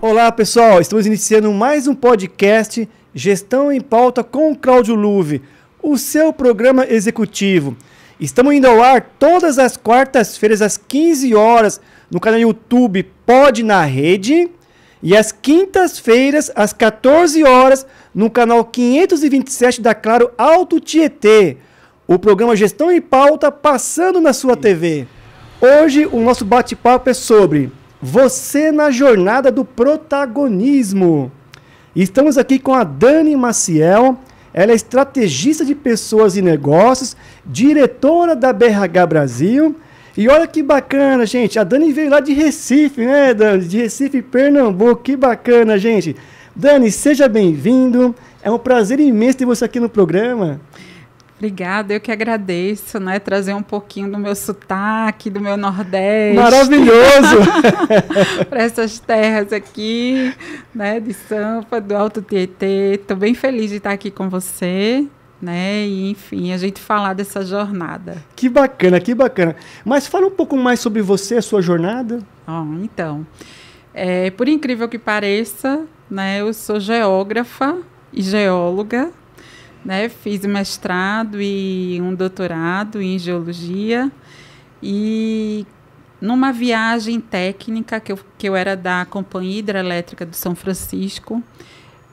Olá, pessoal. Estamos iniciando mais um podcast Gestão em Pauta com o Cláudio Luve, o seu programa executivo. Estamos indo ao ar todas as quartas-feiras às 15 horas no canal YouTube Pod na Rede e às quintas-feiras às 14 horas no canal 527 da Claro Alto Tietê. O programa Gestão em Pauta passando na sua TV. Hoje o nosso bate-papo é sobre você na jornada do protagonismo. Estamos aqui com a Dani Maciel. Ela é estrategista de pessoas e negócios, diretora da BRH Brasil. E olha que bacana, gente. A Dani veio lá de Recife, né, Dani? De Recife, Pernambuco. Que bacana, gente. Dani, seja bem-vindo. É um prazer imenso ter você aqui no programa. Obrigada, eu que agradeço, né? Trazer um pouquinho do meu sotaque, do meu Nordeste. Maravilhoso! Para essas terras aqui, né? De Sampa, do Alto Tietê. Estou bem feliz de estar aqui com você, né? E, enfim, a gente falar dessa jornada. Que bacana, que bacana. Mas fala um pouco mais sobre você, a sua jornada. Então, por incrível que pareça, né? Eu sou geógrafa e geóloga. Né, fiz um mestrado e um doutorado em geologia e numa viagem técnica que eu era da Companhia Hidrelétrica do São Francisco,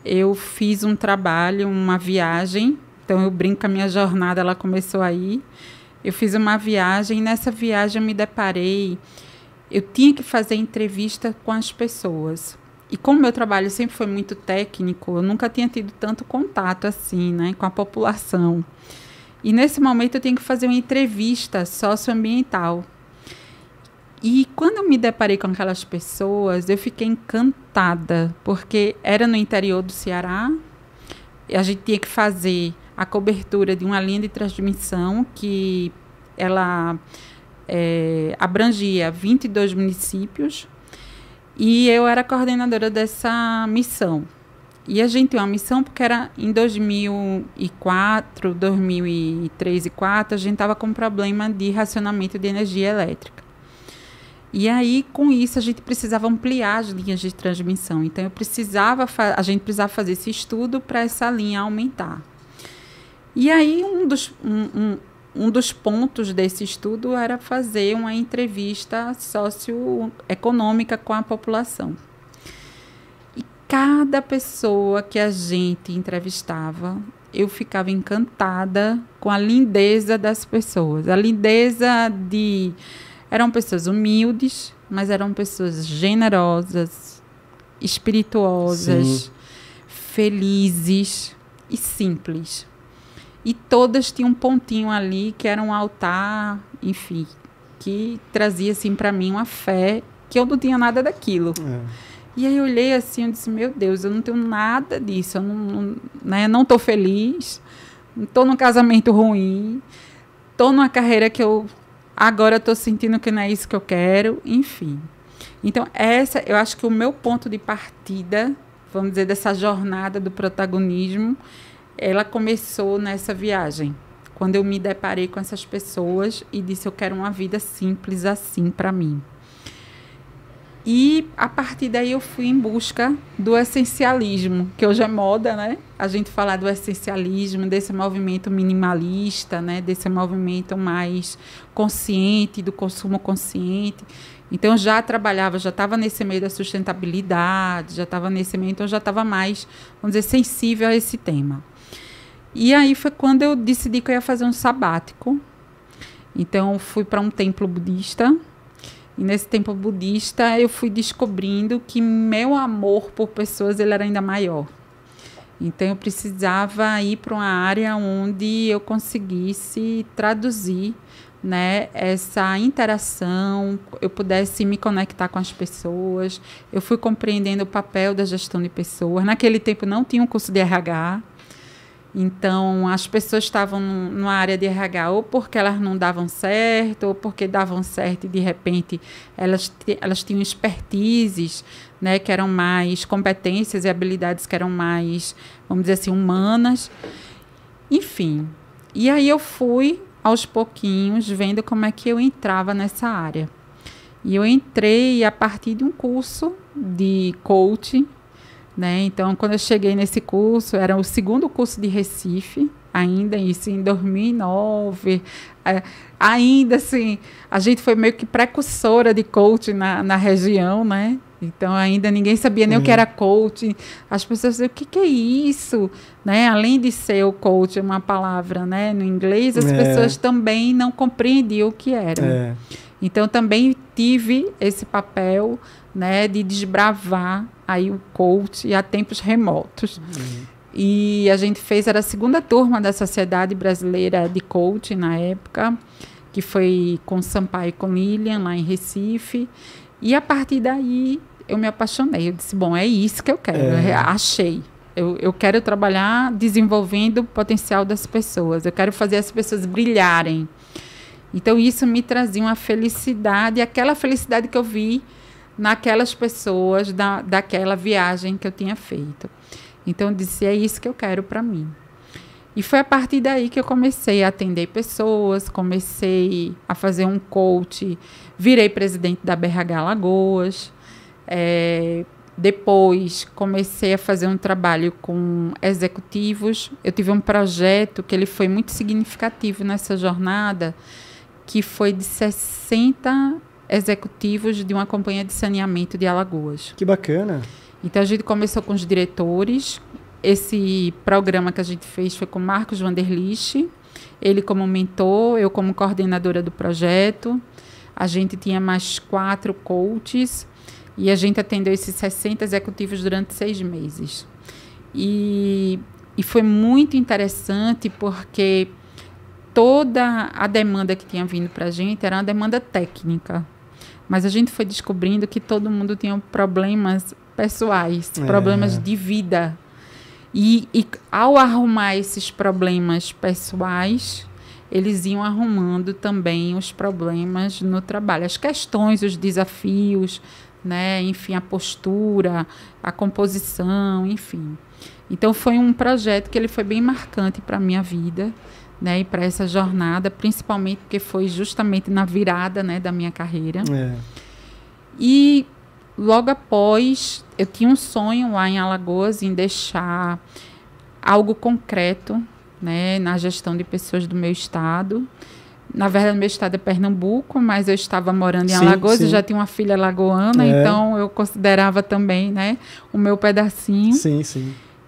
eu fiz um trabalho, uma viagem, então eu brinco que a minha jornada ela começou aí, eu fiz uma viagem e nessa viagem eu me deparei, eu tinha que fazer entrevista com as pessoas. E como meu trabalho sempre foi muito técnico, eu nunca tinha tido tanto contato assim, né, com a população. E nesse momento eu tenho que fazer uma entrevista socioambiental. E quando eu me deparei com aquelas pessoas, eu fiquei encantada, porque era no interior do Ceará, e a gente tinha que fazer a cobertura de uma linha de transmissão que ela abrangia 22 municípios, e eu era coordenadora dessa missão. E a gente tinha uma missão porque era em 2004, 2003 e 2004, a gente estava com um problema de racionamento de energia elétrica. E aí, com isso, a gente precisava ampliar as linhas de transmissão. Então, a gente precisava fazer esse estudo para essa linha aumentar. E aí, um dos pontos desse estudo era fazer uma entrevista socioeconômica com a população. E cada pessoa que a gente entrevistava, eu ficava encantada com a lindeza das pessoas. A lindeza eram pessoas humildes, mas eram pessoas generosas, espirituosas, sim, felizes e simples. E todas tinham um pontinho ali, que era um altar, enfim, que trazia, assim, para mim uma fé, que eu não tinha nada daquilo. E aí eu olhei assim, eu disse, meu Deus, eu não tenho nada disso, eu não estou feliz, estou num casamento ruim, estou numa carreira que eu agora estou sentindo que não é isso que eu quero, enfim. Então, eu acho que o meu ponto de partida, vamos dizer, dessa jornada do protagonismo, ela começou nessa viagem, quando eu me deparei com essas pessoas e disse, eu quero uma vida simples assim para mim. E, a partir daí, eu fui em busca do essencialismo, que hoje é moda, né? A gente falar do essencialismo, desse movimento minimalista, né? Desse movimento mais consciente, do consumo consciente. Então, eu já estava nesse meio da sustentabilidade, já estava nesse meio, então eu já estava mais, vamos dizer, sensível a esse tema. E aí foi quando eu decidi que eu ia fazer um sabático. Então, eu fui para um templo budista. E nesse templo budista, eu fui descobrindo que meu amor por pessoas ele era ainda maior. Então, eu precisava ir para uma área onde eu conseguisse traduzir, né, essa interação, eu pudesse me conectar com as pessoas. Eu fui compreendendo o papel da gestão de pessoas. Naquele tempo, não tinha um curso de RH. Então, as pessoas estavam numa área de RH ou porque elas não davam certo, ou porque davam certo e, de repente, elas tinham expertises, né, que eram mais competências e habilidades que eram mais, vamos dizer assim, humanas. Enfim. E aí eu fui, aos pouquinhos, vendo como é que eu entrava nessa área. E eu entrei a partir de um curso de coaching, né? Então, quando eu cheguei nesse curso, era o segundo curso de Recife, ainda isso em 2009. Ainda assim, a gente foi meio que precursora de coaching na região, né? Então, ainda ninguém sabia nem o que era coaching. As pessoas diziam, o que é isso? Né? Além de ser o coaching uma palavra, né, no inglês, as pessoas também não compreendiam o que era. Então, também tive esse papel, né, de desbravar aí o coaching a tempos remotos. E a gente era a segunda turma da Sociedade Brasileira de Coaching na época, que foi com Sampaio e com Lilian, lá em Recife. E a partir daí eu me apaixonei. Eu disse, bom, é isso que eu quero. Eu achei. Eu quero trabalhar desenvolvendo o potencial das pessoas. Eu quero fazer as pessoas brilharem. Então, isso me trazia uma felicidade, aquela felicidade que eu vi naquelas pessoas daquela viagem que eu tinha feito. Então, eu disse, é isso que eu quero para mim. E foi a partir daí que eu comecei a atender pessoas, comecei a fazer um coach, virei presidente da BRH Alagoas. Depois, comecei a fazer um trabalho com executivos. Eu tive um projeto que ele foi muito significativo nessa jornada, que foi de 60 executivos de uma companhia de saneamento de Alagoas. Que bacana! Então, a gente começou com os diretores. Esse programa que a gente fez foi com Marcos Vanderlich, ele como mentor, eu como coordenadora do projeto. A gente tinha mais 4 coaches e a gente atendeu esses 60 executivos durante 6 meses. E foi muito interessante porque toda a demanda que tinha vindo para a gente era uma demanda técnica. Mas a gente foi descobrindo que todo mundo tinha problemas pessoais, problemas de vida. E ao arrumar esses problemas pessoais, eles iam arrumando também os problemas no trabalho. As questões, os desafios, né? Enfim, a postura, a composição, enfim. Então, foi um projeto que ele foi bem marcante para a minha vida, né? E para essa jornada, principalmente porque foi justamente na virada, né, da minha carreira. E logo após, eu tinha um sonho lá em Alagoas em deixar algo concreto, né, na gestão de pessoas do meu estado. Na verdade, meu estado é Pernambuco, mas eu estava morando em Alagoas e já tinha uma filha alagoana, então eu considerava também, né, o meu pedacinho.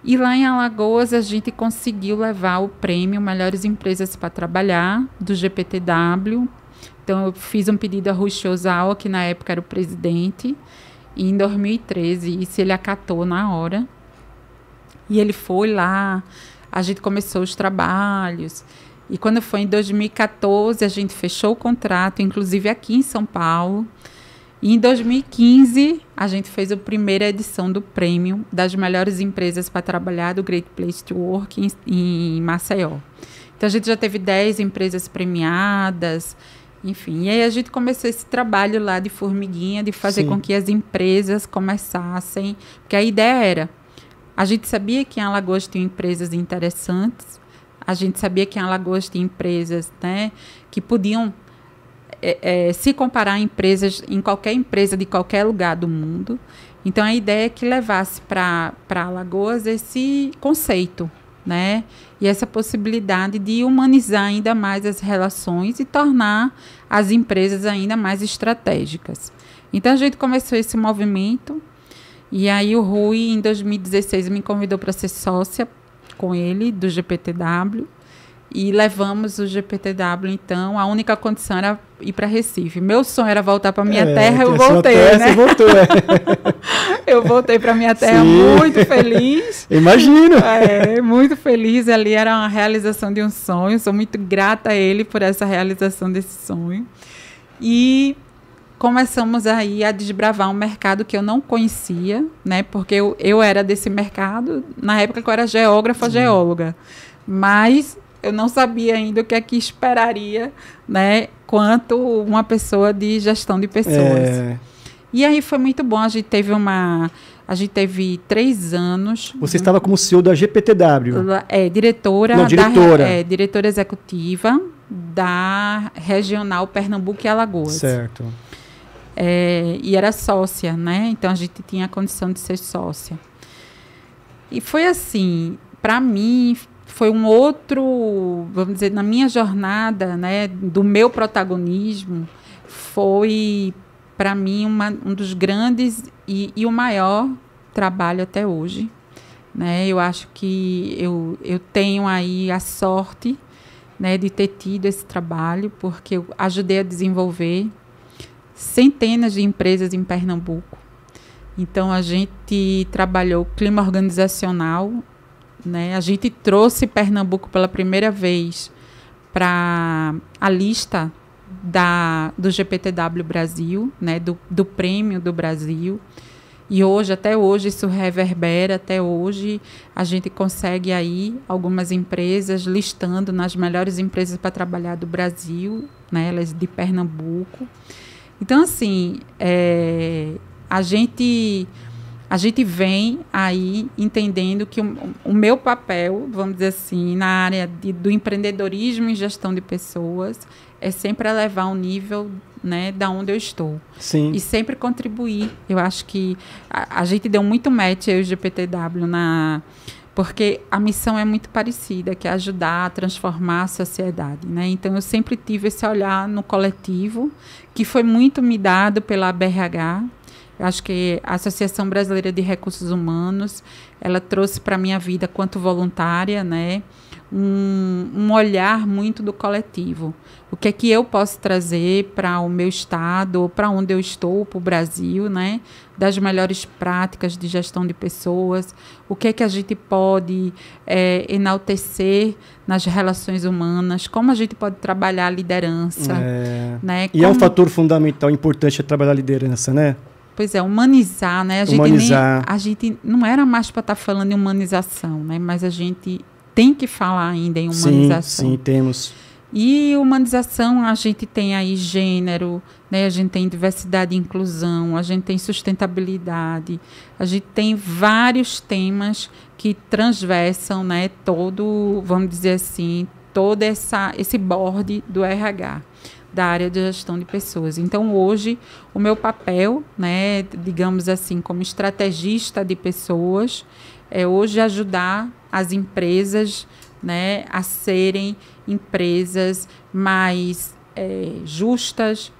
E lá em Alagoas, a gente conseguiu levar o prêmio Melhores Empresas para Trabalhar, do GPTW. Então, eu fiz um pedido a Rui Ozawa, que na época era o presidente, e em 2013, isso ele acatou na hora. E ele foi lá, a gente começou os trabalhos. E quando foi em 2014, a gente fechou o contrato, inclusive aqui em São Paulo. E em 2015, a gente fez a primeira edição do prêmio das melhores empresas para trabalhar do Great Place to Work em Maceió. Então, a gente já teve 10 empresas premiadas, enfim. E aí a gente começou esse trabalho lá de formiguinha, de fazer com que as empresas começassem. Porque a ideia era, a gente sabia que em Alagoas tinha empresas interessantes, a gente sabia que em Alagoas tinha empresas, né, que podiam se comparar a empresas, em qualquer empresa de qualquer lugar do mundo. Então, a ideia é que levasse para Alagoas esse conceito, né? E essa possibilidade de humanizar ainda mais as relações e tornar as empresas ainda mais estratégicas. Então, a gente começou esse movimento e aí o Rui, em 2016, me convidou para ser sócia com ele do GPTW. E levamos o GPTW, então, a única condição era ir para Recife. Meu sonho era voltar para minha terra, eu voltei, terra, né? Você voltou, Eu voltei para minha terra muito feliz. Imagino. Muito feliz. Ali era uma realização de um sonho. Sou muito grata a ele por essa realização desse sonho. E começamos aí a desbravar um mercado que eu não conhecia, né? Porque eu era desse mercado, na época que eu era geógrafa, mas eu não sabia ainda o que é que esperaria, né, quanto uma pessoa de gestão de pessoas. E aí foi muito bom, a gente teve 3 anos. Você estava como CEO da GPTW? Diretora executiva da Regional Pernambuco e Alagoas. Certo. e era sócia, né? Então, a gente tinha a condição de ser sócia. E foi assim, para mim, foi um outro, vamos dizer, na minha jornada, né, do meu protagonismo, foi, para mim, um dos grandes e o maior trabalho até hoje. Né? Eu acho que eu tenho aí a sorte, né, de ter tido esse trabalho, porque eu ajudei a desenvolver centenas de empresas em Pernambuco. Então, a gente trabalhou clima organizacional, né? A gente trouxe Pernambuco pela primeira vez para a lista do GPTW Brasil, né? do Prêmio do Brasil. E hoje, até hoje, isso reverbera, até hoje a gente consegue aí algumas empresas listando nas melhores empresas para trabalhar do Brasil, né? Elas de Pernambuco. Então, assim, a gente vem aí entendendo que o meu papel, vamos dizer assim, na área do empreendedorismo e gestão de pessoas é sempre elevar o nível, né, da onde eu estou. Sim. E sempre contribuir. Eu acho que a gente deu muito match, eu e o GPTW, porque a missão é muito parecida, que é ajudar a transformar a sociedade, né? Então, eu sempre tive esse olhar no coletivo, que foi muito me dado pela ABRH. Eu acho que a Associação Brasileira de Recursos Humanos, ela trouxe para a minha vida, quanto voluntária, né, um olhar muito do coletivo. O que é que eu posso trazer para o meu estado, ou para onde eu estou, para o Brasil, né, das melhores práticas de gestão de pessoas, o que é que a gente pode enaltecer nas relações humanas, como a gente pode trabalhar a liderança. Né, e é um fator fundamental, importante, trabalhar a liderança, né? Pois é, humanizar, né? A gente não era mais para estar falando em humanização, né? Mas a gente tem que falar ainda em humanização. Sim, temos. E humanização, a gente tem aí gênero, né? A gente tem diversidade e inclusão, a gente tem sustentabilidade, a gente tem vários temas que transversam, né, todo, vamos dizer assim, todo esse board do RH, da área de gestão de pessoas. Então, hoje, o meu papel, né, digamos assim, como estrategista de pessoas, é hoje ajudar as empresas, né, a serem empresas mais justas,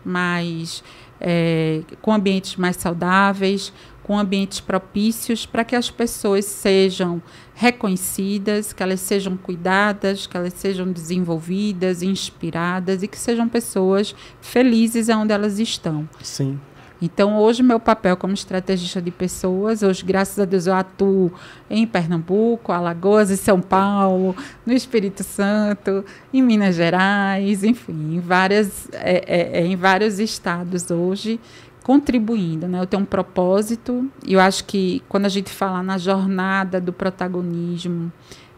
com ambientes mais saudáveis, com ambientes propícios para que as pessoas sejam reconhecidas, que elas sejam cuidadas, que elas sejam desenvolvidas, inspiradas e que sejam pessoas felizes onde elas estão. Sim. Então, hoje, meu papel como estrategista de pessoas, hoje, graças a Deus, eu atuo em Pernambuco, Alagoas e São Paulo, no Espírito Santo, em Minas Gerais, enfim, em vários estados hoje, contribuindo, né? Eu tenho um propósito e eu acho que quando a gente fala na jornada do protagonismo,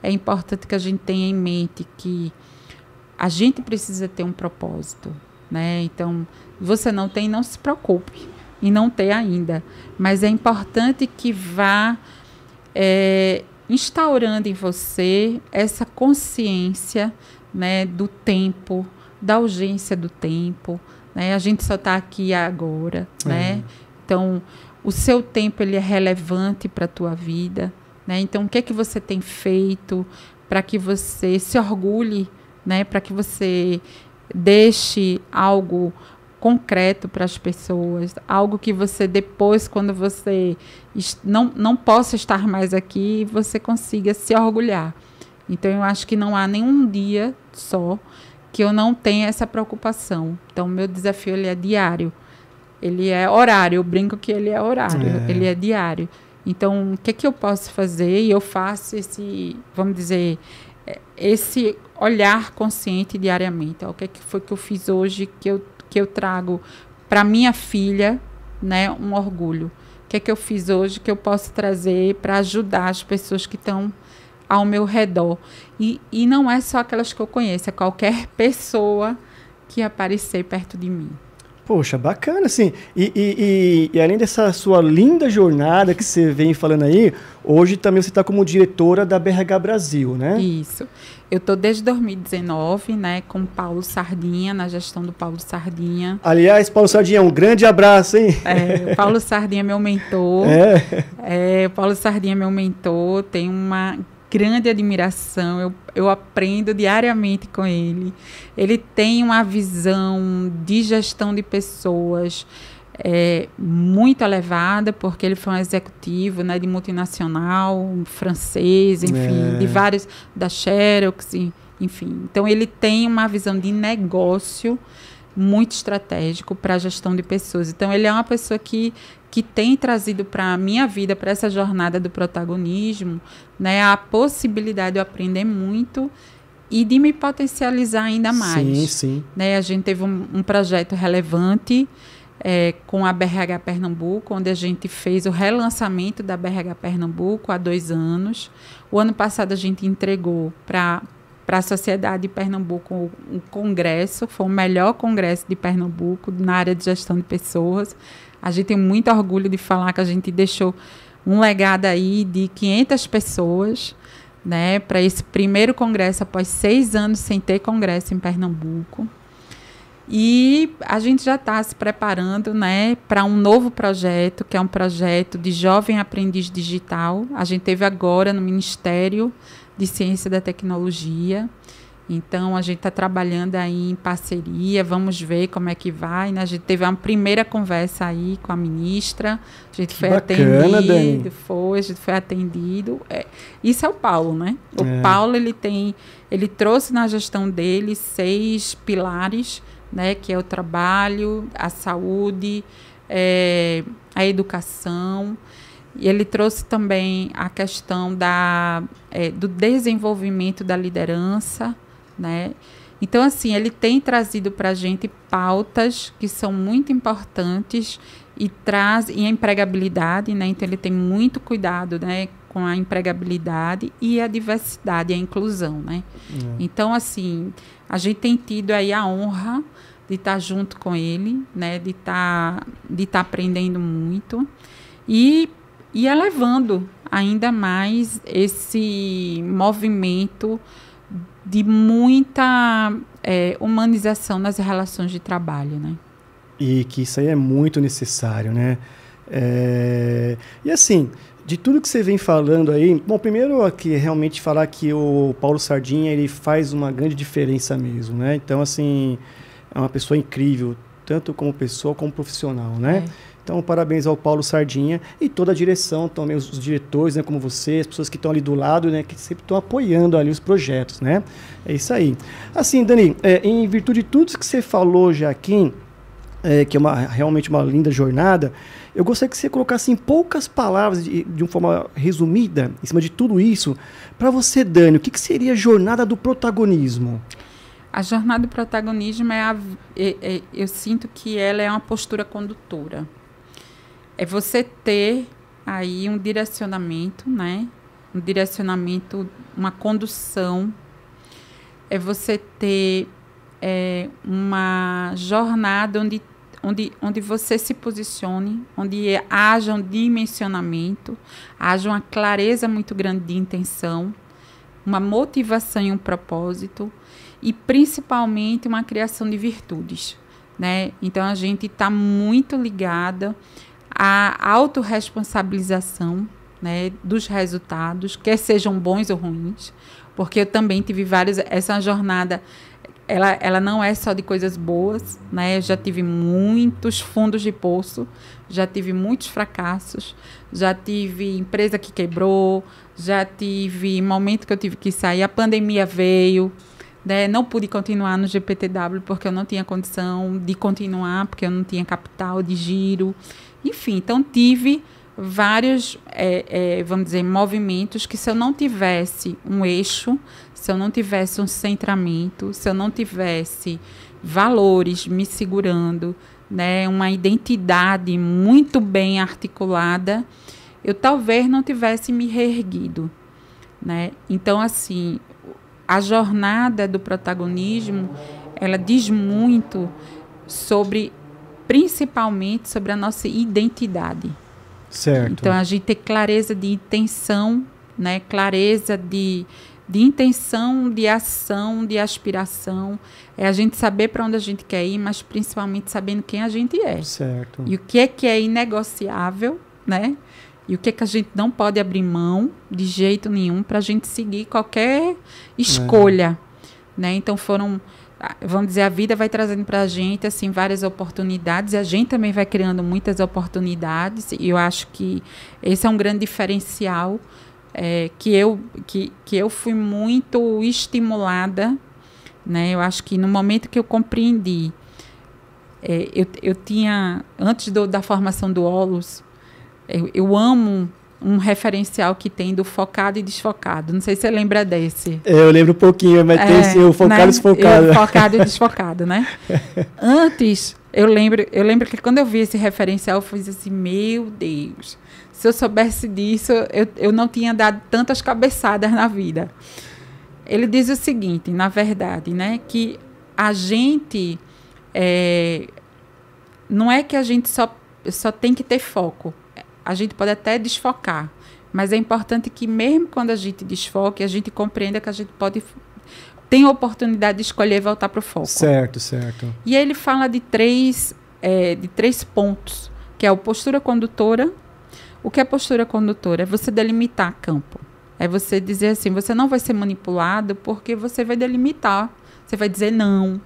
é importante que a gente tenha em mente que a gente precisa ter um propósito, né? Então, você não tem, não se preocupe em não ter ainda, mas é importante que vá instaurando em você essa consciência, né, do tempo, da urgência do tempo, né? A gente só está aqui agora, né? Então, o seu tempo ele é relevante para a tua vida, né? Então, o que é que você tem feito para que você se orgulhe, né? Para que você deixe algo concreto para as pessoas, algo que você depois, quando você não possa estar mais aqui, você consiga se orgulhar. Então, eu acho que não há nenhum dia só que eu não tenha essa preocupação. Então, o meu desafio ele é diário. Ele é horário. Eu brinco que ele é horário. Ele é diário. Então, o que é que eu posso fazer? E eu faço esse, vamos dizer, esse olhar consciente diariamente. O que é que foi que eu fiz hoje que eu trago para minha filha, né, um orgulho? O que é que eu fiz hoje que eu posso trazer para ajudar as pessoas que estão ao meu redor? E não é só aquelas que eu conheço, é qualquer pessoa que aparecer perto de mim. Poxa, bacana, assim. E além dessa sua linda jornada que você vem falando aí, hoje também você está como diretora da BRH Brasil, né? Isso. Eu estou desde 2019, né, com o Paulo Sardinha, na gestão do Paulo Sardinha. Aliás, Paulo Sardinha, um grande abraço, hein? O Paulo Sardinha é meu mentor. O Paulo Sardinha é meu mentor, tenho uma grande admiração, eu aprendo diariamente com ele. Ele tem uma visão de gestão de pessoas muito elevada, porque ele foi um executivo, né, de multinacional, francês, enfim, de vários, da Xerox, enfim. Então, ele tem uma visão de negócio muito estratégico para a gestão de pessoas. Então, ele é uma pessoa que tem trazido para a minha vida, para essa jornada do protagonismo, né, a possibilidade de eu aprender muito e de me potencializar ainda mais. Sim, sim. Né, a gente teve um projeto relevante com a BRH Pernambuco, onde a gente fez o relançamento da BRH Pernambuco há 2 anos. O ano passado a gente entregou para a sociedade de Pernambuco um congresso, foi o melhor congresso de Pernambuco na área de gestão de pessoas. A gente tem muito orgulho de falar que a gente deixou um legado aí de 500 pessoas, né, para esse primeiro congresso após 6 anos sem ter congresso em Pernambuco. E a gente já está se preparando, né, para um novo projeto, que é um projeto de jovem aprendiz digital. A gente teve agora no Ministério de Ciência da Tecnologia. Então, a gente está trabalhando aí em parceria, vamos ver como é que vai, né? A gente teve uma primeira conversa aí com a ministra, a gente foi bacana, atendido, a gente foi atendido. Isso é o Paulo, né? O Paulo, ele trouxe na gestão dele 6 pilares, né? Que é o trabalho, a saúde, a educação. E ele trouxe também a questão do desenvolvimento da liderança, né? Então, assim, ele tem trazido para a gente pautas que são muito importantes e a empregabilidade, né? Então, ele tem muito cuidado, né, com a empregabilidade e a diversidade e a inclusão, né? Então, assim, a gente tem tido aí a honra de estar junto com ele, né? De estar aprendendo muito e elevando ainda mais esse movimento de muita humanização nas relações de trabalho, né? E que isso aí é muito necessário, né? E assim, de tudo que você vem falando aí, bom, primeiro aqui realmente falar que o Paulo Sardinha, ele faz uma grande diferença mesmo, né? Então, assim, é uma pessoa incrível, tanto como pessoa como profissional, né? Então, parabéns ao Paulo Sardinha e toda a direção, também os diretores, né, como você, as pessoas que estão ali do lado, né, que sempre estão apoiando ali os projetos, né? É isso aí. Assim, Dani, em virtude de tudo que você falou já aqui, que é realmente uma linda jornada, eu gostaria que você colocasse em poucas palavras, de uma forma resumida, em cima de tudo isso, para você, Dani, o que seria a jornada do protagonismo? A jornada do protagonismo eu sinto que ela é uma postura condutora. É você ter aí um direcionamento, né? Um direcionamento, uma condução. É você ter uma jornada onde você se posicione, onde haja um dimensionamento, haja uma clareza muito grande de intenção, uma motivação e um propósito e, principalmente, uma criação de virtudes, né? Então, a gente está muito ligada a autorresponsabilização, né, dos resultados, quer sejam bons ou ruins, porque eu também tive essa jornada, ela não é só de coisas boas, né? Eu já tive muitos fundos de poço, já tive muitos fracassos, já tive empresa que quebrou, já tive momento que eu tive que sair, a pandemia veio, né? Não pude continuar no GPTW porque eu não tinha condição de continuar, porque eu não tinha capital de giro. Enfim, então tive vários, vamos dizer, movimentos que, se eu não tivesse um eixo, se eu não tivesse um centramento, se eu não tivesse valores me segurando, né, uma identidade muito bem articulada, eu talvez não tivesse me reerguido, né? Então, assim, a jornada do protagonismo, ela diz muito sobre principalmente sobre a nossa identidade. Certo. Então, a gente ter clareza de intenção, né? Clareza de intenção, de ação, de aspiração. É a gente saber para onde a gente quer ir, mas principalmente sabendo quem a gente é. Certo. E o que é inegociável, né? E o que a gente não pode abrir mão de jeito nenhum para a gente seguir qualquer escolha, né? Então vamos dizer, a vida vai trazendo para a gente assim várias oportunidades, e a gente também vai criando muitas oportunidades, e eu acho que esse é um grande diferencial, que eu fui muito estimulada, né? Eu acho que no momento que eu compreendi, eu tinha, antes da formação do Olus, eu amo um referencial que tem do focado e desfocado. Não sei se você lembra desse. Eu lembro um pouquinho, mas tem sim, o focado e desfocado. Focado e desfocado, né? Antes, eu lembro que quando eu vi esse referencial, eu fiz assim, meu Deus, se eu soubesse disso, eu não tinha dado tantas cabeçadas na vida. Ele diz o seguinte, na verdade, né, que a gente, não é que a gente só tem que ter foco. A gente pode até desfocar, mas é importante que mesmo quando a gente desfoque, a gente compreenda que a gente tem a oportunidade de escolher voltar para o foco. Certo, certo. E aí ele fala de três pontos, que é a postura condutora. O que é postura condutora? É você delimitar campo. É você dizer assim, você não vai ser manipulado porque você vai delimitar. Você vai dizer não.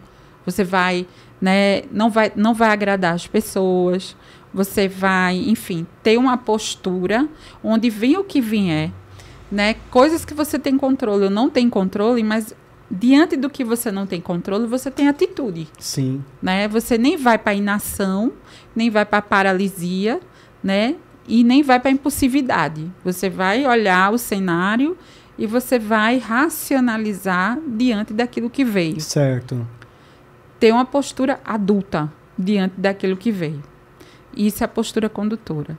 Você vai, né, não vai agradar as pessoas. Você vai, enfim, ter uma postura onde vem o que vier, né? Coisas que você tem controle ou não tem controle, mas diante do que você não tem controle, você tem atitude. Sim. Né? Você nem vai para a inação, nem vai para a paralisia, né? E nem vai para a impulsividade. Você vai olhar o cenário e você vai racionalizar diante daquilo que veio. Certo. Ter uma postura adulta diante daquilo que veio. Isso é a postura condutora.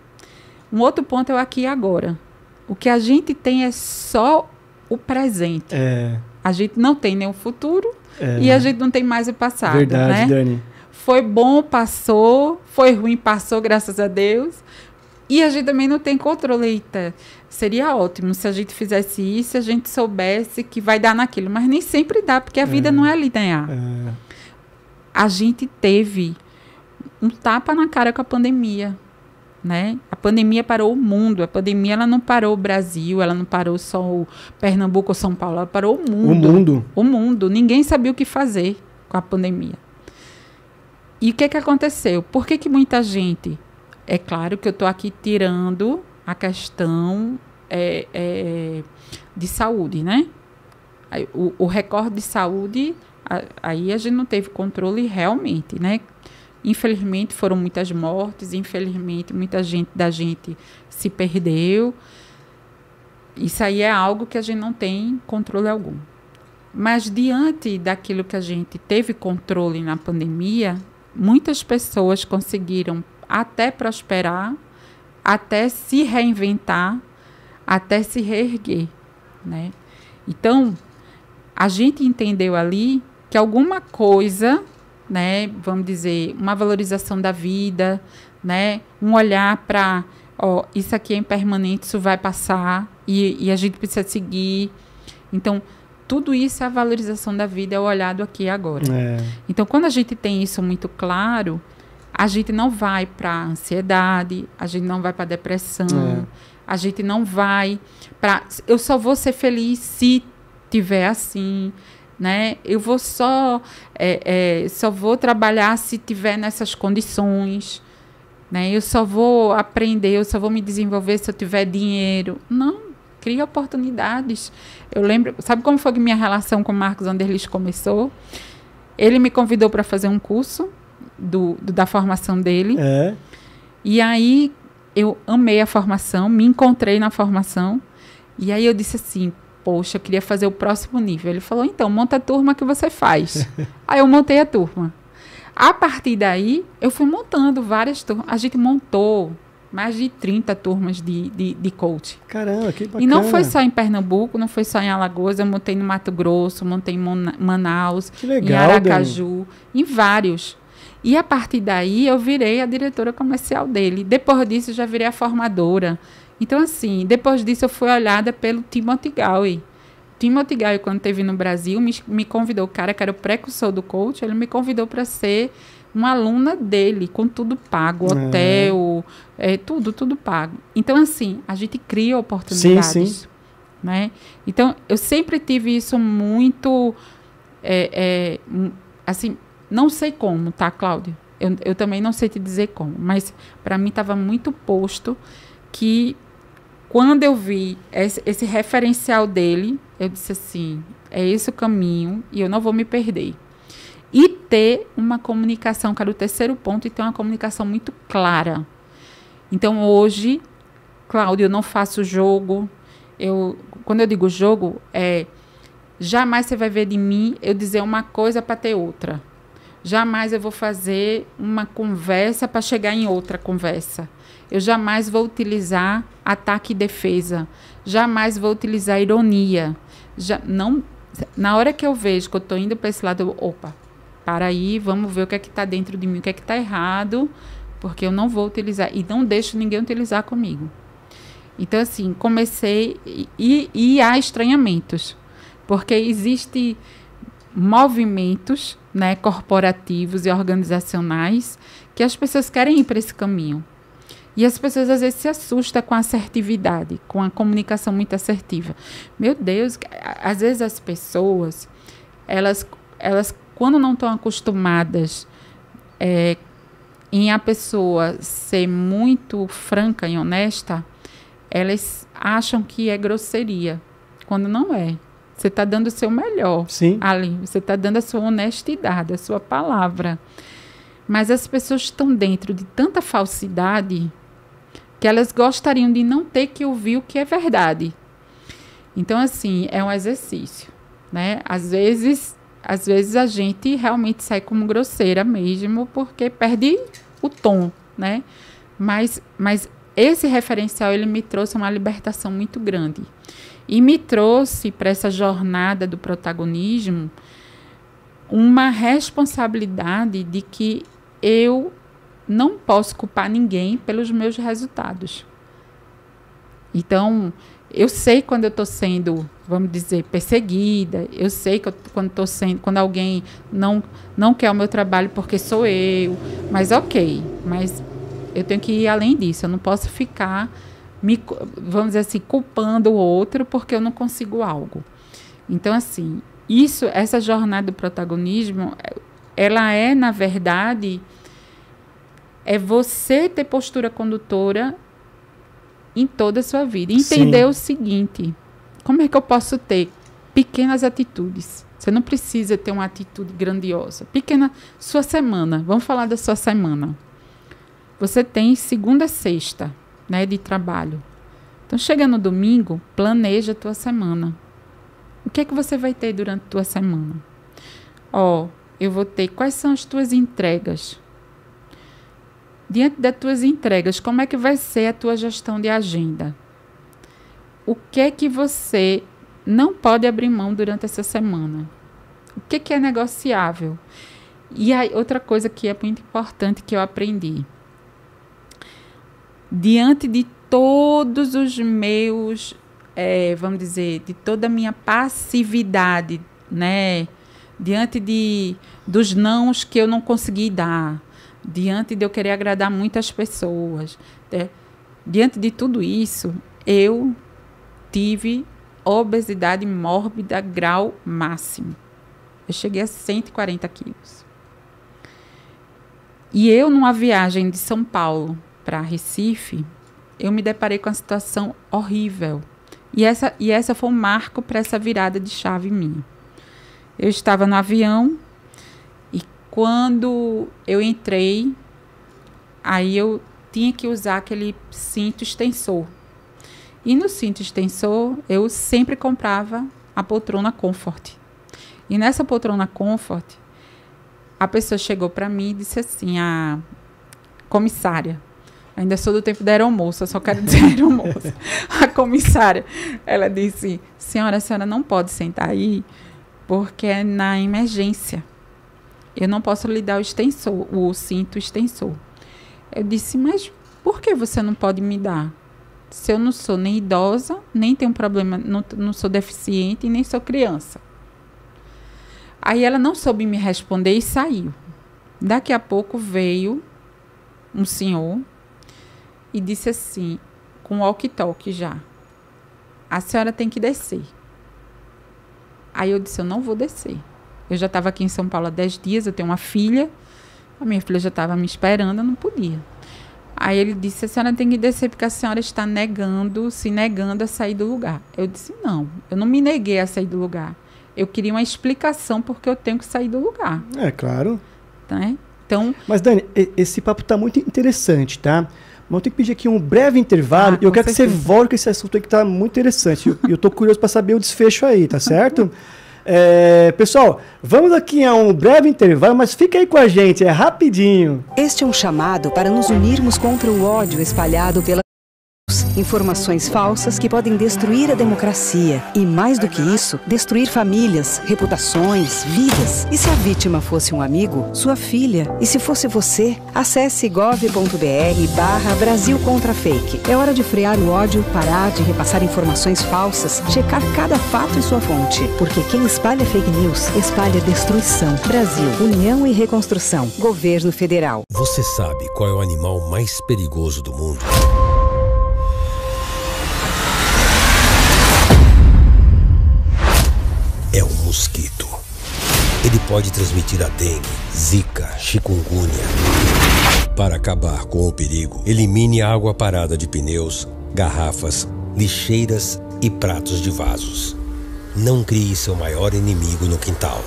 Um outro ponto é o aqui e agora. O que a gente tem é só o presente. A gente não tem nem o futuro e a gente não tem mais o passado. Verdade, né? Dani. Foi bom, passou. Foi ruim, passou, graças a Deus. E a gente também não tem controle. Eita, seria ótimo se a gente fizesse isso, se a gente soubesse que vai dar naquilo. Mas nem sempre dá, porque a vida não é linear. A gente teve um tapa na cara com a pandemia, né? A pandemia parou o mundo. A pandemia, ela não parou o Brasil, ela não parou só o Pernambuco ou São Paulo, ela parou o mundo. O mundo? O mundo. Ninguém sabia o que fazer com a pandemia. E o que aconteceu? Por que muita gente... É claro que eu estou aqui tirando a questão de saúde, né? O recorde de saúde, aí a gente não teve controle realmente, né? Infelizmente, foram muitas mortes, infelizmente, muita gente da gente se perdeu. Isso aí é algo que a gente não tem controle algum. Mas, diante daquilo que a gente teve controle na pandemia, muitas pessoas conseguiram até prosperar, até se reinventar, até se reerguer, né? Então, a gente entendeu ali que alguma coisa... Né, vamos dizer, uma valorização da vida, né, um olhar para, isso aqui é impermanente, isso vai passar e a gente precisa seguir. Então, tudo isso é a valorização da vida, é o olhar do aqui e agora. Então, quando a gente tem isso muito claro, a gente não vai para a ansiedade, a gente não vai para a depressão, a gente não vai para... Eu só vou ser feliz se tiver assim... Né? Eu vou só vou trabalhar se tiver nessas condições, né? Eu só vou aprender, eu só vou me desenvolver se eu tiver dinheiro. Não, cria oportunidades. Eu lembro, sabe como foi que minha relação com o Marcos Anderlis começou? Ele me convidou para fazer um curso da formação dele. E aí eu amei a formação, me encontrei na formação. E aí eu disse assim, poxa, eu queria fazer o próximo nível. Ele falou, então, monta a turma que você faz. Aí eu montei a turma. A partir daí, eu fui montando várias turmas. A gente montou mais de 30 turmas de coach. Caramba, que bacana. E não foi só em Pernambuco, não foi só em Alagoas, eu montei no Mato Grosso, montei em Manaus, que legal, em Aracaju, Dani. Em vários. E a partir daí eu virei a diretora comercial dele. Depois disso eu já virei a formadora. Então, assim, depois disso eu fui olhada pelo Timothy Galway. Timothy Galway, quando esteve no Brasil, me convidou, o cara que era o precursor do coach, ele me convidou para ser uma aluna dele, com tudo pago, hotel, tudo pago. Então, assim, a gente cria oportunidades. Sim. Né? Então, eu sempre tive isso muito, assim, não sei como, tá, Cláudia? Eu também não sei te dizer como, mas para mim estava muito posto que quando eu vi esse referencial dele, eu disse assim, é esse o caminho e eu não vou me perder. E ter uma comunicação, que era o terceiro ponto, e ter uma comunicação muito clara. Então, hoje, Cláudia, eu não faço jogo. Quando eu digo jogo, jamais você vai ver de mim eu dizer uma coisa para ter outra. Jamais eu vou fazer uma conversa para chegar em outra conversa. Eu jamais vou utilizar ataque e defesa. Jamais vou utilizar ironia. Na hora que eu vejo que eu estou indo para esse lado, opa, para aí, vamos ver o que é que está dentro de mim, o que é que está errado, porque eu não vou utilizar. E não deixo ninguém utilizar comigo. Então, assim, comecei e há estranhamentos. Porque existem movimentos, né, corporativos e organizacionais que as pessoas querem ir para esse caminho. E as pessoas, às vezes, se assustam com a assertividade, com a comunicação muito assertiva. Meu Deus, às vezes as pessoas, elas quando não estão acostumadas em a pessoa ser muito franca e honesta, elas acham que é grosseria, quando não é. Você está dando o seu melhor. Sim. Ali. Você está dando a sua honestidade, a sua palavra. Mas as pessoas estão dentro de tanta falsidade que elas gostariam de não ter que ouvir o que é verdade. Então, assim, é um exercício, né? Às vezes a gente realmente sai como grosseira mesmo, porque perde o tom, né? Mas esse referencial, ele me trouxe uma libertação muito grande. E me trouxe para essa jornada do protagonismo uma responsabilidade de que eu não posso culpar ninguém pelos meus resultados. Então, eu sei quando eu estou sendo, vamos dizer, perseguida, eu sei que quando alguém não quer o meu trabalho porque sou eu, mas mas eu tenho que ir além disso, eu não posso ficar, vamos dizer assim, culpando o outro porque eu não consigo algo. Então, assim, essa jornada do protagonismo, ela é, na verdade, você ter postura condutora em toda a sua vida. Entender Sim. o seguinte, como é que eu posso ter pequenas atitudes? Você não precisa ter uma atitude grandiosa. Sua semana, vamos falar da sua semana. Você tem segunda a sexta, né, de trabalho. Então, chega no domingo, planeja a tua semana. O que é que você vai ter durante a tua semana? Eu vou ter quais são as tuas entregas. Diante das tuas entregas, como é que vai ser a tua gestão de agenda? O que é que você não pode abrir mão durante essa semana? O que é negociável? E aí, outra coisa que é muito importante que eu aprendi. Diante de todos os meus, vamos dizer, de toda a minha passividade, né? Diante dos nãos que eu não consegui dar, diante de eu querer agradar muitas pessoas, diante de tudo isso, eu tive obesidade mórbida grau máximo. Eu cheguei a 140 quilos. E eu, numa viagem de São Paulo para Recife, eu me deparei com uma situação horrível. E essa foi um marco para essa virada de chave minha. Eu estava no avião e quando eu entrei, aí eu tinha que usar aquele cinto extensor. E no cinto extensor, eu sempre comprava a poltrona Comfort. E nessa poltrona Comfort, a pessoa chegou para mim e disse assim, a comissária, ainda sou do tempo da aeromoça, só quero dizer aeromoça. A comissária, ela disse, senhora, a senhora não pode sentar aí porque é na emergência. eu não posso lhe dar o cinto extensor. Eu disse, mas por que você não pode me dar? Se eu não sou nem idosa, nem tenho problema, não sou deficiente e nem sou criança. Aí ela não soube me responder e saiu. Daqui a pouco veio um senhor e disse assim, com walkie-talkie já, a senhora tem que descer. Aí eu disse, eu não vou descer. Eu já estava aqui em São Paulo há 10 dias, eu tenho uma filha, a minha filha já estava me esperando, eu não podia. Aí ele disse, a senhora tem que descer porque a senhora está se negando a sair do lugar. Eu disse, não, eu não me neguei a sair do lugar. Eu queria uma explicação porque eu tenho que sair do lugar. É, claro. Né? Então, mas, Dani, esse papo está muito interessante, tá? Mas eu tenho que pedir aqui um breve intervalo e eu quero que você volte com esse assunto aí que está muito interessante. Eu estou curioso para saber o desfecho aí, tá certo? Pessoal, vamos aqui a um breve intervalo, mas fica aí com a gente, é rapidinho. Este é um chamado para nos unirmos contra o ódio espalhado pela informações falsas que podem destruir a democracia e, mais do que isso, destruir famílias, reputações, vidas. E se a vítima fosse um amigo, sua filha? E se fosse você? Acesse gov.br/Brasil contra Fake. É hora de frear o ódio, parar de repassar informações falsas, checar cada fato e sua fonte. Porque quem espalha fake news, espalha destruição. Brasil, União e Reconstrução. Governo Federal. Você sabe qual é o animal mais perigoso do mundo? É o mosquito. Ele pode transmitir a dengue, zika, chikungunya. Para acabar com o perigo, elimine a água parada de pneus, garrafas, lixeiras e pratos de vasos. Não crie seu maior inimigo no quintal.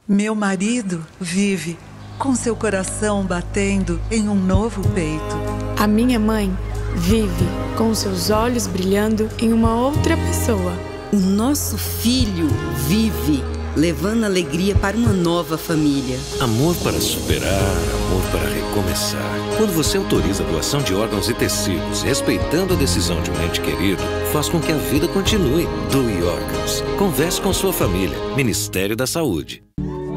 Meu marido vive com seu coração batendo em um novo peito. A minha mãe vive com seus olhos brilhando em uma outra pessoa. O nosso filho vive levando alegria para uma nova família. Amor para superar, amor para recomeçar. Quando você autoriza a doação de órgãos e tecidos, respeitando a decisão de um ente querido, faz com que a vida continue. Doe órgãos. Converse com sua família. Ministério da Saúde.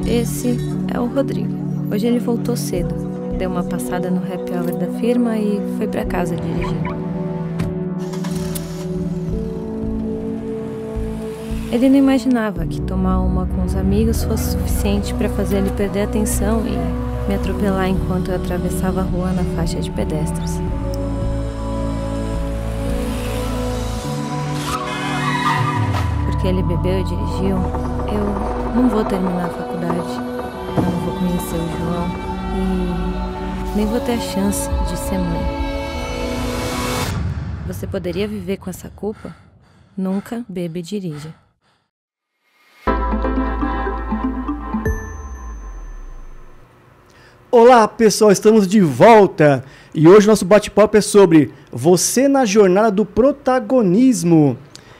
Esse é o Rodrigo. Hoje ele voltou cedo. Deu uma passada no happy hour da firma e foi para casa dirigindo. Ele não imaginava que tomar uma com os amigos fosse suficiente para fazer ele perder a atenção e me atropelar enquanto eu atravessava a rua na faixa de pedestres. Porque ele bebeu e dirigiu, eu não vou terminar a faculdade, eu não vou conhecer o João e nem vou ter a chance de ser mãe. Você poderia viver com essa culpa? Nunca beba e dirija. Olá pessoal, estamos de volta e hoje nosso bate-papo é sobre você na jornada do protagonismo.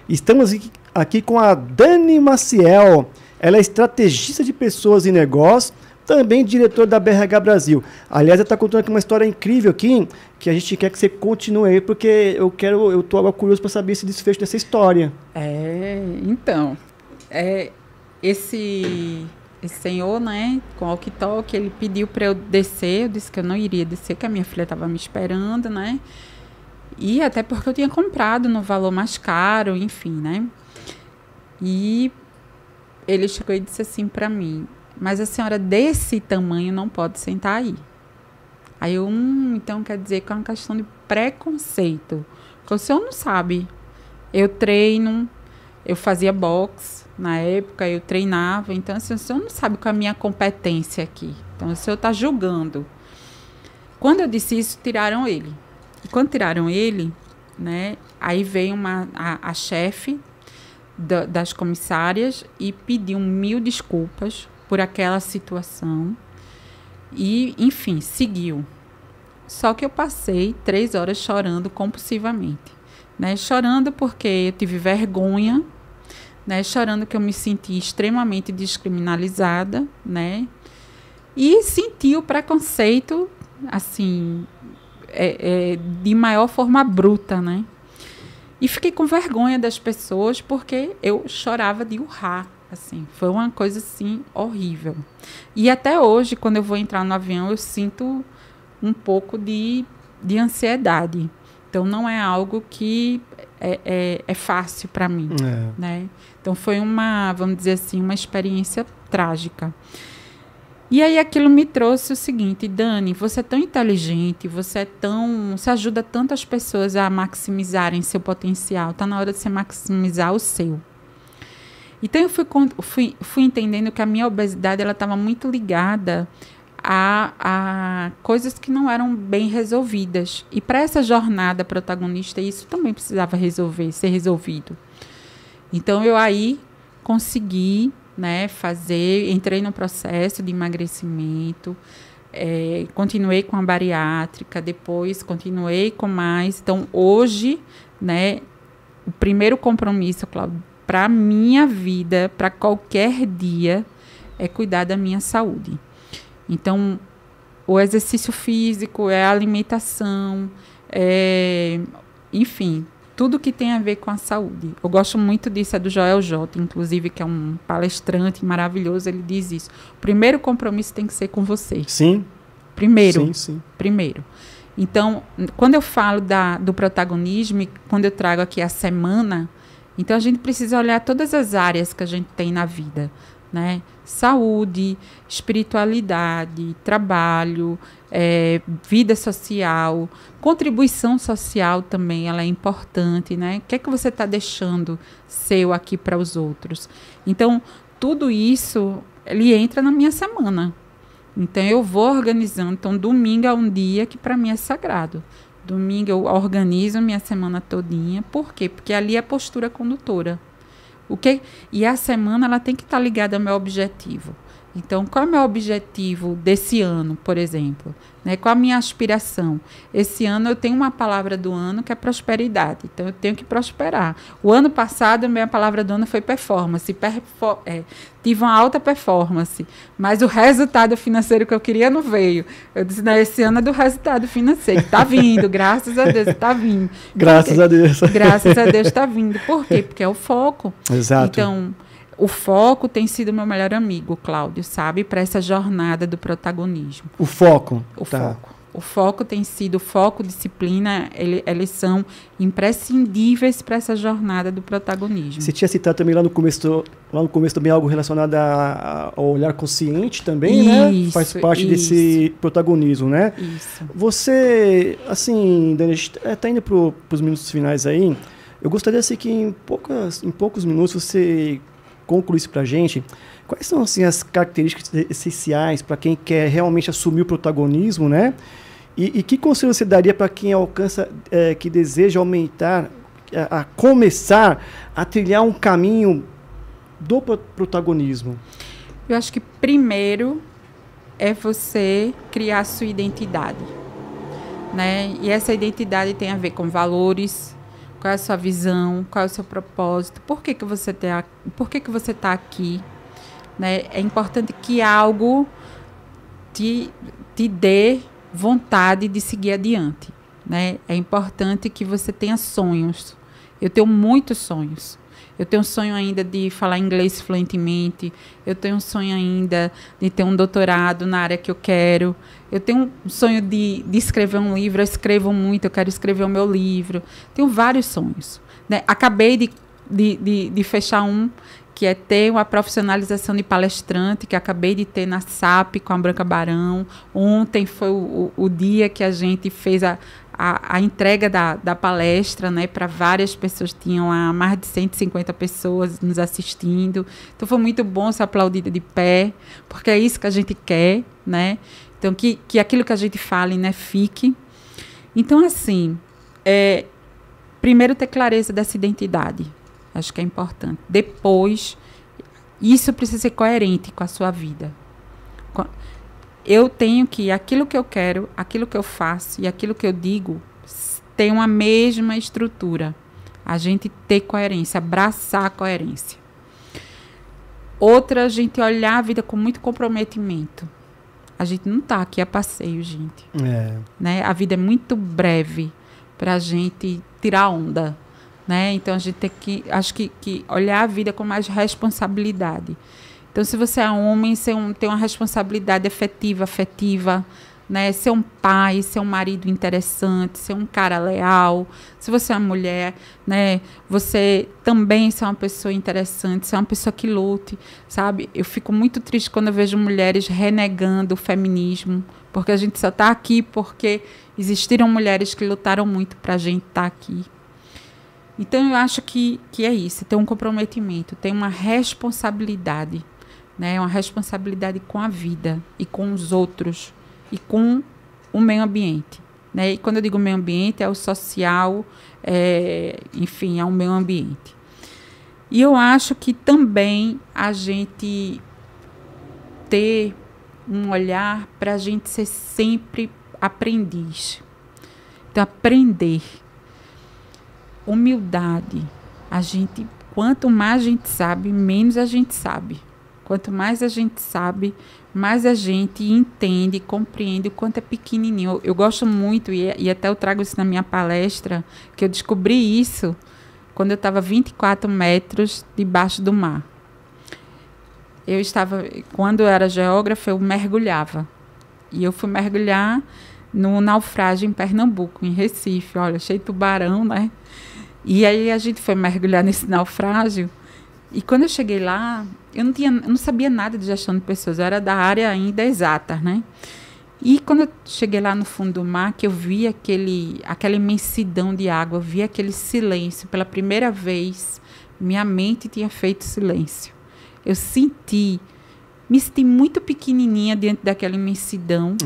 Estamos aqui com a Dani Maciel, ela é estrategista de pessoas e negócios, também diretora da BRH Brasil. Aliás, ela está contando aqui uma história incrível aqui, que a gente quer que você continue aí, porque eu estou agora curioso para saber esse desfecho dessa história. Então, esse senhor, né, com o walkie-talkie, ele pediu para eu descer, eu disse que eu não iria descer, que a minha filha estava me esperando, né, e até porque eu tinha comprado no valor mais caro, enfim, né, e ele chegou e disse assim para mim, mas a senhora desse tamanho não pode sentar aí. Aí eu, então quer dizer que é uma questão de preconceito, porque o senhor não sabe, eu treino, eu fazia boxe, na época eu treinava, então assim, o senhor não sabe qual é a minha competência aqui. Então o senhor está julgando. Quando eu disse isso, tiraram ele. E quando tiraram ele, né, aí veio a chefe das comissárias e pediu 1000 desculpas por aquela situação. E, enfim, seguiu. Só que eu passei 3 horas chorando compulsivamente. Né, chorando porque eu tive vergonha, né, chorando que eu me senti extremamente descriminalizada, né, e senti o preconceito, assim, de maior forma bruta, né. E fiquei com vergonha das pessoas porque eu chorava de urrar. Assim, foi uma coisa assim horrível. E até hoje, quando eu vou entrar no avião, eu sinto um pouco de ansiedade. Então, não é algo que é fácil para mim. Né? Então, foi vamos dizer assim, uma experiência trágica. E aí aquilo me trouxe o seguinte: Dani, você é tão inteligente, você ajuda tantas pessoas a maximizarem seu potencial. Está na hora de você maximizar o seu. Então, eu fui entendendo que a minha obesidade estava muito ligada a coisas que não eram bem resolvidas. E para essa jornada protagonista, isso também precisava ser resolvido. Então, eu aí consegui, né, entrei no processo de emagrecimento, continuei com a bariátrica, depois continuei com mais. Então, hoje, né, o primeiro compromisso, Cláudio, para a minha vida, para qualquer dia, é cuidar da minha saúde. Então, o exercício físico, a alimentação, enfim, tudo que tem a ver com a saúde. Eu gosto muito disso, é do Joel J, inclusive, que é um palestrante maravilhoso, ele diz isso. O primeiro compromisso tem que ser com você. Sim. Primeiro. Sim. Primeiro. Então, quando eu falo do protagonismo, quando eu trago aqui a semana, então a gente precisa olhar todas as áreas que a gente tem na vida, né? Saúde, espiritualidade, trabalho, vida social, contribuição social também, ela é importante, né? O que é que você está deixando seu aqui para os outros? Então, tudo isso, ele entra na minha semana. Então, eu vou organizando. Então, domingo é um dia que para mim é sagrado. Domingo eu organizo minha semana todinha. Por quê? Porque ali é a postura condutora. E a semana ela tem que estar ligada ao meu objetivo. Então, qual é o meu objetivo desse ano, por exemplo? Né? Qual a minha aspiração? Esse ano eu tenho uma palavra do ano que é prosperidade. Então, eu tenho que prosperar. O ano passado, a minha palavra do ano foi performance. Tive uma alta performance, mas o resultado financeiro que eu queria não veio. Eu disse, não, esse ano é do resultado financeiro. Está vindo, graças a Deus, está vindo. Graças a Deus. Graças a Deus está vindo. Por quê? Porque é o foco. Exato. Então, o foco tem sido meu melhor amigo, Cláudio, sabe? Para essa jornada do protagonismo. O foco. Foco. O foco tem sido, foco, disciplina, eles são imprescindíveis para essa jornada do protagonismo. Você tinha citado também lá no começo também algo relacionado ao olhar consciente também, isso, né? Faz parte desse protagonismo, né? Isso. Você, assim, Dani, a gente está indo para os minutos finais aí. Eu gostaria assim, que em poucos minutos você concluísse para a gente quais são assim, as características essenciais para quem quer realmente assumir o protagonismo, né? E que conselho você daria para quem que deseja aumentar, a começar a trilhar um caminho do protagonismo? Eu acho que primeiro é você criar a sua identidade, né? E essa identidade tem a ver com valores. Qual é a sua visão? Qual é o seu propósito? Por que você está aqui? Né? É importante que algo te dê vontade de seguir adiante. Né? É importante que você tenha sonhos. Eu tenho muitos sonhos. Eu tenho um sonho ainda de falar inglês fluentemente. Eu tenho um sonho ainda de ter um doutorado na área que eu quero. Eu tenho um sonho de escrever um livro. Eu escrevo muito, eu quero escrever o meu livro. Tenho vários sonhos. Né? Acabei de fechar um, que é ter uma profissionalização de palestrante, que acabei de ter na SAP com a Branca Barão. Ontem foi o dia que a gente fez a entrega da palestra, né, para várias pessoas. Tinham lá mais de 150 pessoas nos assistindo. Então, foi muito bom ser aplaudida de pé, porque é isso que a gente quer, né? Então, que aquilo que a gente fale, né, fique. Então, assim, primeiro ter clareza dessa identidade. Acho que é importante. Depois, isso precisa ser coerente com a sua vida. Eu tenho que, aquilo que eu quero, aquilo que eu faço e aquilo que eu digo, tem uma mesma estrutura. A gente ter coerência, abraçar a coerência. Outra, a gente olhar a vida com muito comprometimento. A gente não está aqui a passeio, gente. Né? A vida é muito breve para a gente tirar onda. né? Então, a gente tem que, acho que olhar a vida com mais responsabilidade. Então, se você é homem, você tem uma responsabilidade afetiva, né? Ser um pai, ser um marido interessante, ser um cara leal. Se você é uma mulher, né? Você também ser uma pessoa interessante, ser uma pessoa que lute, sabe? Eu fico muito triste quando eu vejo mulheres renegando o feminismo, porque a gente só está aqui porque existiram mulheres que lutaram muito para a gente estar aqui. Então, eu acho que é isso, tem um comprometimento, tem uma responsabilidade, né? Uma responsabilidade com a vida e com os outros e com o meio ambiente, né? E quando eu digo meio ambiente, é o social, enfim, é o meio ambiente. E eu acho que também a gente ter um olhar para a gente ser sempre aprendiz. Então, aprender. Humildade. Quanto mais a gente sabe, menos a gente sabe. Quanto mais a gente sabe, mais a gente entende, compreende o quanto é pequenininho. Eu gosto muito, e até eu trago isso na minha palestra, que eu descobri isso quando eu estava 24 metros debaixo do mar. Quando eu era geógrafa, eu mergulhava. E eu fui mergulhar no naufrágio em Pernambuco, em Recife. Olha, cheio de tubarão, né? E aí a gente foi mergulhar nesse naufrágio. E quando eu cheguei lá, eu não sabia nada de gestão de pessoas. Eu era da área ainda exata, né? E quando eu cheguei lá no fundo do mar, que eu vi aquela imensidão de água, eu vi aquele silêncio. Pela primeira vez, minha mente tinha feito silêncio. Eu me senti muito pequenininha diante daquela imensidão,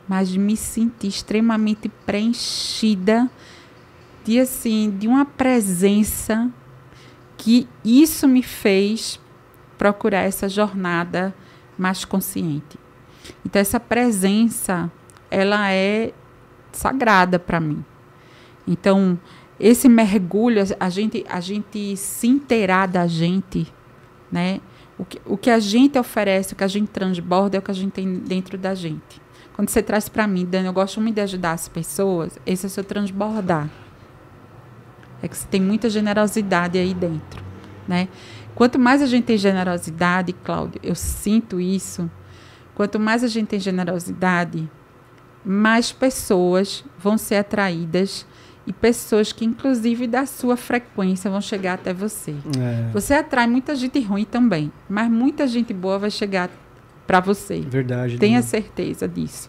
mas me senti extremamente preenchida de uma presença, que isso me fez procurar essa jornada mais consciente. Então, essa presença, ela é sagrada para mim. Então, esse mergulho, a gente se inteirar da gente, né? O que a gente oferece, o que a gente transborda é o que a gente tem dentro da gente. Quando você traz para mim, Dani, eu gosto muito de ajudar as pessoas, esse é o seu transbordar. É que você tem muita generosidade aí dentro, né? Quanto mais a gente tem generosidade, Cláudio, eu sinto isso, quanto mais a gente tem generosidade, mais pessoas vão ser atraídas e pessoas que, inclusive, da sua frequência vão chegar até você. Você atrai muita gente ruim também, mas muita gente boa vai chegar para você. Verdade. Tenha certeza disso.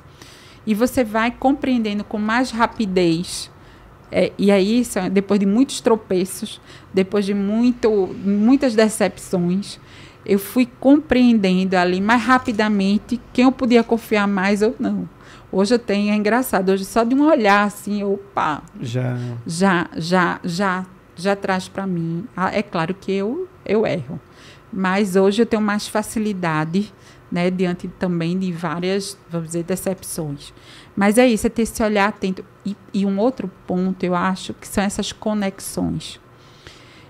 E você vai compreendendo com mais rapidez. E aí, depois de muitos tropeços, depois de muitas decepções, eu fui compreendendo ali mais rapidamente quem eu podia confiar mais ou não. Hoje eu tenho, é engraçado, hoje só de um olhar assim, opa, já traz para mim. É claro que eu erro, mas hoje eu tenho mais facilidade, né, diante também de várias, vamos dizer, decepções. Mas é isso, é ter esse olhar atento. E um outro ponto, eu acho, que são essas conexões.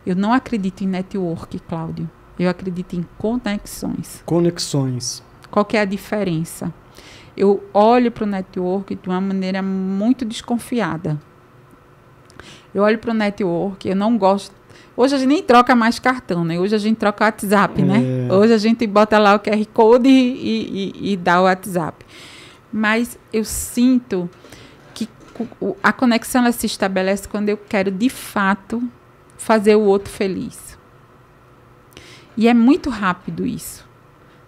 Eu não acredito em network, Cláudio. Eu acredito em conexões. Conexões. Qual que é a diferença? Eu olho para o network de uma maneira muito desconfiada. Eu olho para o network, eu não gosto. Hoje a gente nem troca mais cartão, né? Hoje a gente troca o WhatsApp, né? Hoje a gente bota lá o QR Code e dá o WhatsApp. Mas eu sinto que a conexão ela se estabelece quando eu quero, de fato, fazer o outro feliz. E é muito rápido isso,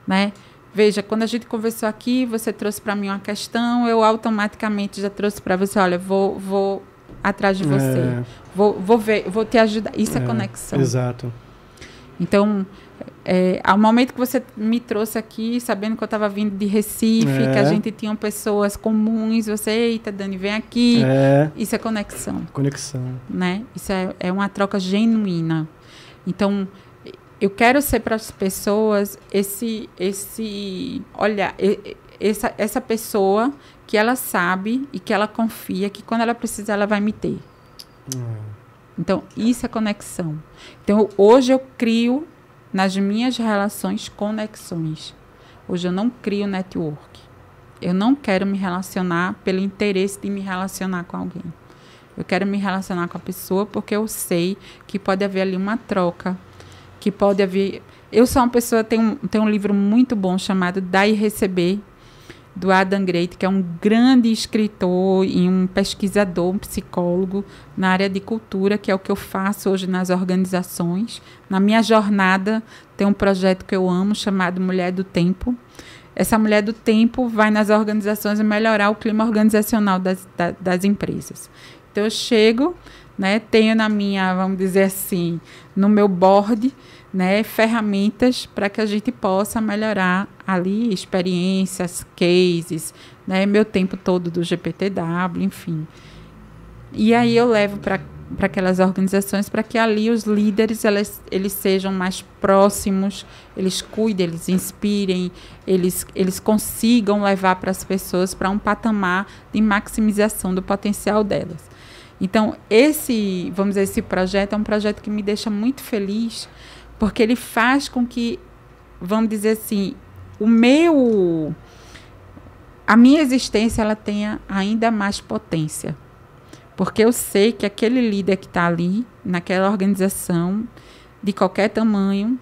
né? Veja, quando a gente conversou aqui, você trouxe para mim uma questão, eu automaticamente já trouxe para você, olha, vou atrás de você, vou ver, vou te ajudar. Isso é conexão. Exato. Então, ao momento que você me trouxe aqui, sabendo que eu estava vindo de Recife, que a gente tinha pessoas comuns, você, eita, Dani, vem aqui. Isso é conexão. Conexão. Né? Isso é uma troca genuína. Então, eu quero ser para as pessoas essa pessoa que ela sabe e que ela confia que quando ela precisar, ela vai me ter. Então, isso é conexão. Então, hoje eu crio nas minhas relações conexões. Hoje eu não crio network. Eu não quero me relacionar pelo interesse de me relacionar com alguém. Eu quero me relacionar com a pessoa porque eu sei que pode haver ali uma troca, que pode haver... Eu sou uma pessoa... Tem um livro muito bom chamado Dar e Receber, do Adam Grant, que é um grande escritor e um pesquisador, um psicólogo na área de cultura, que é o que eu faço hoje nas organizações. Na minha jornada, tem um projeto que eu amo, chamado Mulher do Tempo. Essa Mulher do Tempo vai nas organizações melhorar o clima organizacional das empresas. Então, eu chego, né, tenho na minha, vamos dizer assim, no meu board, né, ferramentas para que a gente possa melhorar ali experiências, cases, né, meu tempo todo do GPTW, enfim. E aí eu levo para aquelas organizações para que ali os líderes eles sejam mais próximos, eles cuidem, eles inspirem, eles consigam levar para as pessoas para um patamar de maximização do potencial delas. Então, esse projeto é um projeto que me deixa muito feliz, porque ele faz com que, vamos dizer assim, a minha existência ela tenha ainda mais potência. Porque eu sei que aquele líder que está ali, naquela organização, de qualquer tamanho,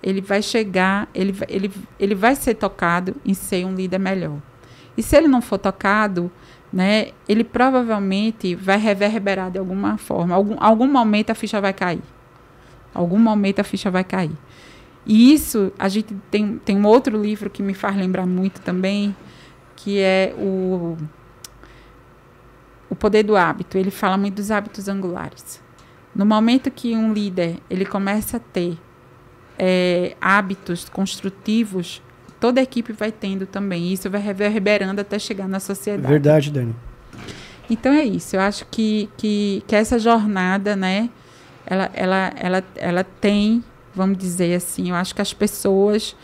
ele vai chegar, ele vai ser tocado em ser um líder melhor. E se ele não for tocado, né, ele provavelmente vai reverberar de alguma forma. Algum momento a ficha vai cair. Algum momento a ficha vai cair. E isso, a gente tem um outro livro que me faz lembrar muito também, que é o Poder do Hábito. Ele fala muito dos hábitos angulares. No momento que um líder ele começa a ter hábitos construtivos, toda a equipe vai tendo também. Isso vai reverberando até chegar na sociedade. Verdade, Dani. Então é isso. Eu acho que essa jornada, né, ela tem, vamos dizer assim, eu acho que as pessoas,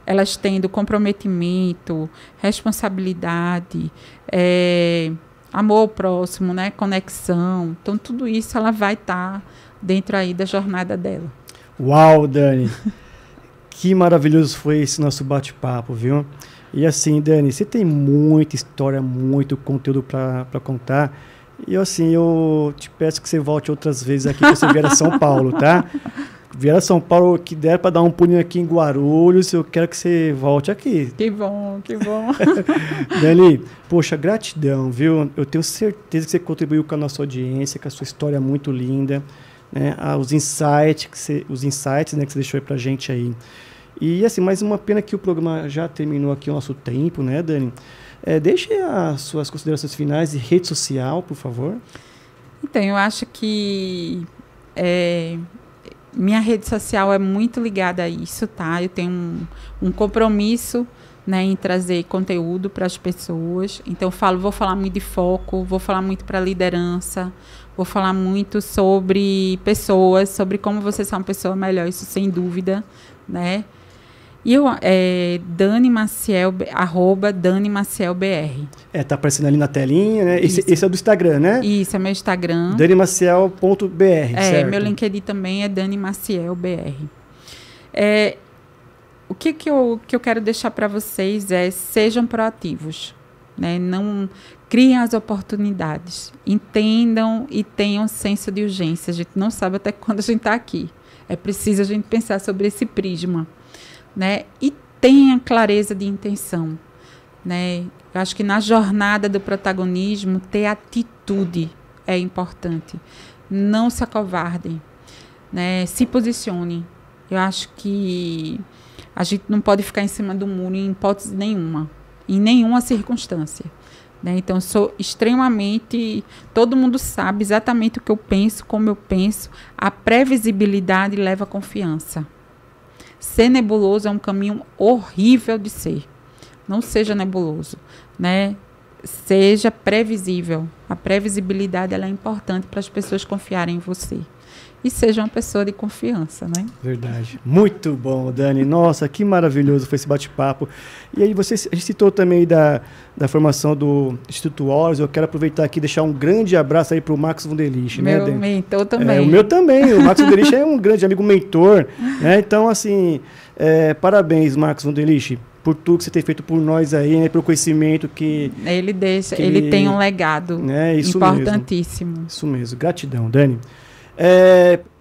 elas tendo comprometimento, responsabilidade, amor ao próximo, né, conexão. Então, tudo isso ela vai estar dentro aí da jornada dela. Uau, Dani! Que maravilhoso foi esse nosso bate-papo, viu? E assim, Dani, você tem muita história, muito conteúdo para contar. E assim, eu te peço que você volte outras vezes aqui, que você vier a São Paulo, tá? Vier a São Paulo, que der para dar um pulinho aqui em Guarulhos, eu quero que você volte aqui. Que bom, que bom. Dani, poxa, gratidão, viu? Eu tenho certeza que você contribuiu com a nossa audiência, com a sua história muito linda, né? Os insights, né, que você deixou aí pra gente aí. E assim, mais uma pena que o programa já terminou aqui o nosso tempo, né, Dani? Deixe as suas considerações finais e rede social, por favor. Então, eu acho que minha rede social é muito ligada a isso, tá? Eu tenho um compromisso, né, em trazer conteúdo para as pessoas. Então, vou falar muito de foco, vou falar muito para liderança, vou falar muito sobre pessoas, sobre como você ser uma pessoa melhor, isso sem dúvida, né? E eu, Dani Maciel, @DaniMacielBR. Tá aparecendo ali na telinha, né? Esse é do Instagram, né? Isso, é meu Instagram. DaniMaciel.br, certo? Meu LinkedIn também é DaniMacielBR. O que eu quero deixar para vocês sejam proativos, né? Não criem as oportunidades, entendam e tenham senso de urgência. A gente não sabe até quando a gente está aqui. É preciso a gente pensar sobre esse prisma, né? E tenha clareza de intenção, né? Eu acho que na jornada do protagonismo, ter atitude é importante. Não se acovardem, né? Se posicione. Eu acho que a gente não pode ficar em cima do muro em hipótese nenhuma, em nenhuma circunstância, né? Então, eu sou extremamente... Todo mundo sabe exatamente o que eu penso, como eu penso. A previsibilidade leva à confiança. Ser nebuloso é um caminho horrível de ser. Não seja nebuloso, né? Seja previsível. A previsibilidade ela é importante para as pessoas confiarem em você. E seja uma pessoa de confiança, né? Verdade. Muito bom, Dani. Nossa, que maravilhoso foi esse bate-papo. E aí, a gente citou também da formação do Instituto Horus. Eu quero aproveitar aqui e deixar um grande abraço aí para o Marcos Wunderlich, né, Dani? Meu mentor também. O meu também. O Marcos Wunderlich é um grande amigo mentor, né? Então, assim, parabéns, Marcos Wunderlich. por tudo que você tem feito por nós aí, né? Pelo conhecimento que... Ele tem um legado importantíssimo. Mesmo. Isso mesmo. Gratidão, Dani.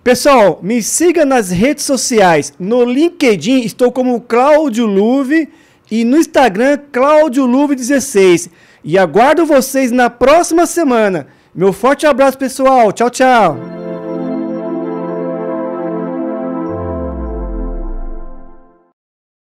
Pessoal, me siga nas redes sociais. No LinkedIn estou como Cláudio Luve e no Instagram Cláudio Luve 16. E aguardo vocês na próxima semana. Meu forte abraço, pessoal. Tchau, tchau.